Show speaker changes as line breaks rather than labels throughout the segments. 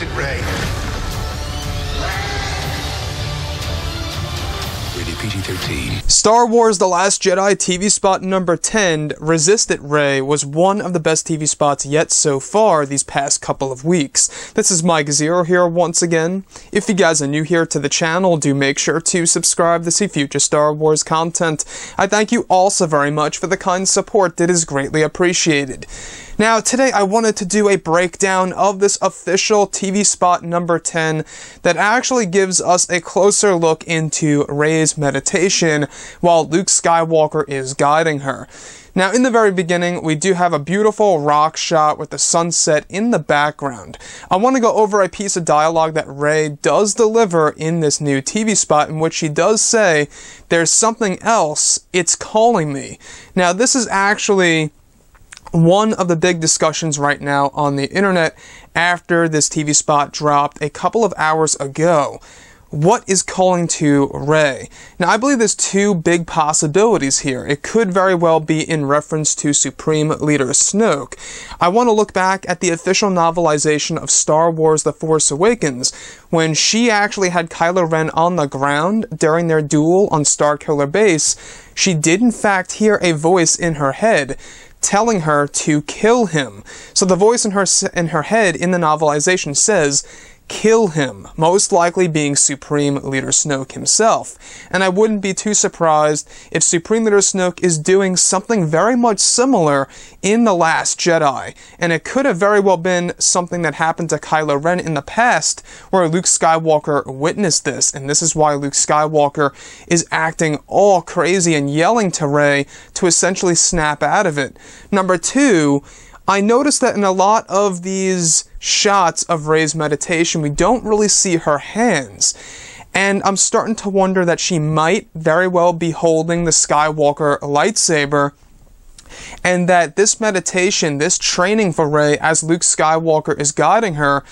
resisted Rey. Rated PG-13.
Star Wars The Last Jedi TV spot number 10, Resisted Rey, was one of the best TV spots yet so far these past couple of weeks. This is Mike Zero here once again. If you guys are new here to the channel, do make sure to subscribe to see future Star Wars content. I thank you also very much for the kind support that is greatly appreciated. Now, today I wanted to do a breakdown of this official TV spot number 10 that actually gives us a closer look into Rey's meditation while Luke Skywalker is guiding her. Now, in the very beginning, we do have a beautiful rock shot with the sunset in the background. I want to go over a piece of dialogue that Rey does deliver in this new TV spot, in which she does say, "There's something else, it's calling me." Now, this is actually one of the big discussions right now on the internet after this TV spot dropped a couple of hours ago. What is calling to Rey? Now, I believe there's two big possibilities here. It could very well be in reference to Supreme Leader Snoke. I want to look back at the official novelization of Star Wars The Force Awakens, when she actually had Kylo Ren on the ground during their duel on Starkiller Base. She did in fact hear a voice in her head telling her to kill him. So the voice in her head in the novelization says, "Kill him," most likely being Supreme Leader Snoke himself. And I wouldn't be too surprised if Supreme Leader Snoke is doing something very much similar in The Last Jedi. And it could have very well been something that happened to Kylo Ren in the past, where Luke Skywalker witnessed this, and this is why Luke Skywalker is acting all crazy and yelling to Rey to essentially snap out of it. Number two, I noticed that in a lot of these shots of Rey's meditation, we don't really see her hands. And I'm starting to wonder that she might very well be holding the Skywalker lightsaber, and that this meditation, this training for Rey as Luke Skywalker is guiding her,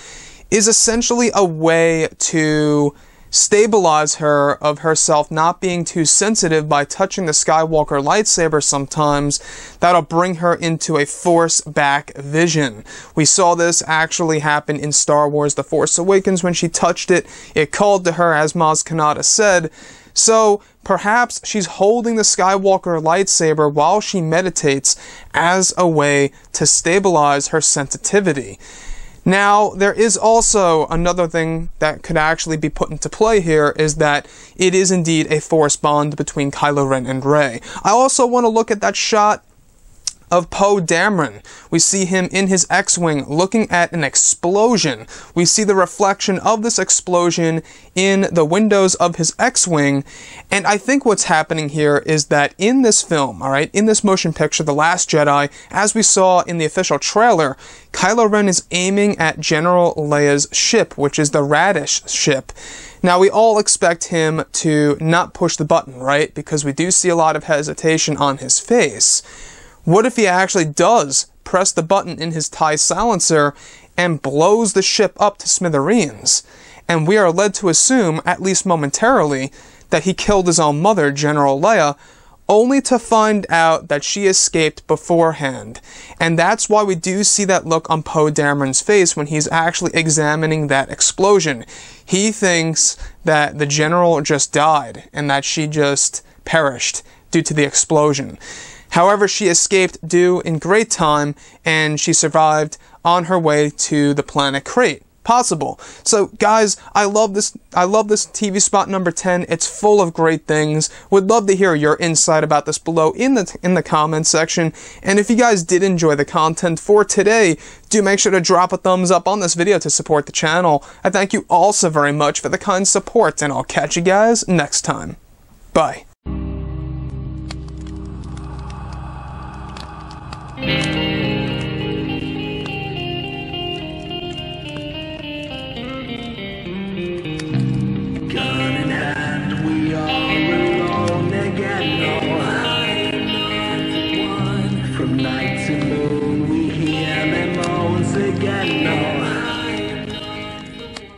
is essentially a way to stabilize her of herself not being too sensitive by touching the Skywalker lightsaber sometimes. That'll bring her into a Force-back vision. We saw this actually happen in Star Wars The Force Awakens when she touched it. It called to her, as Maz Kanata said. So perhaps she's holding the Skywalker lightsaber while she meditates as a way to stabilize her sensitivity. Now, there is also another thing that could actually be put into play here, is that it is indeed a Force bond between Kylo Ren and Rey. I also want to look at that shot of Poe Dameron. We see him in his X-Wing looking at an explosion. We see the reflection of this explosion in the windows of his X-Wing, and I think what's happening here is that in this film, alright, in this motion picture, The Last Jedi, as we saw in the official trailer, Kylo Ren is aiming at General Leia's ship, which is the Radish ship. Now, we all expect him to not push the button, right? Because we do see a lot of hesitation on his face. What if he actually does press the button in his TIE silencer and blows the ship up to smithereens? And we are led to assume, at least momentarily, that he killed his own mother, General Leia, only to find out that she escaped beforehand. And that's why we do see that look on Poe Dameron's face when he's actually examining that explosion. He thinks that the general just died and that she just perished due to the explosion. However, she escaped due in great time, and she survived on her way to the planet Crate. Possible. So, guys, I love this TV spot number 10. It's full of great things. Would love to hear your insight about this below in the comments section. And if you guys did enjoy the content for today, do make sure to drop a thumbs up on this video to support the channel. I thank you also very much for the kind support, and I'll catch you guys next time. Bye.